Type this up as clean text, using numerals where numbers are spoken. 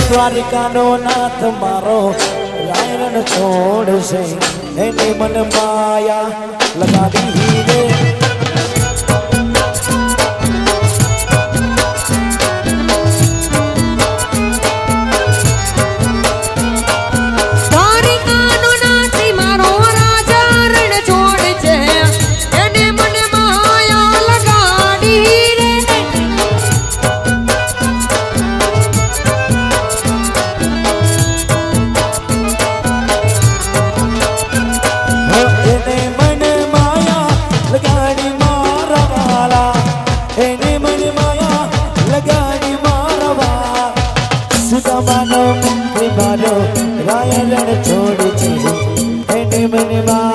દ્વારિકાનો નાથ મારો રાયણ છોડશે એની મન માયા લગાડી રે રાયણ છોડ છે એને મને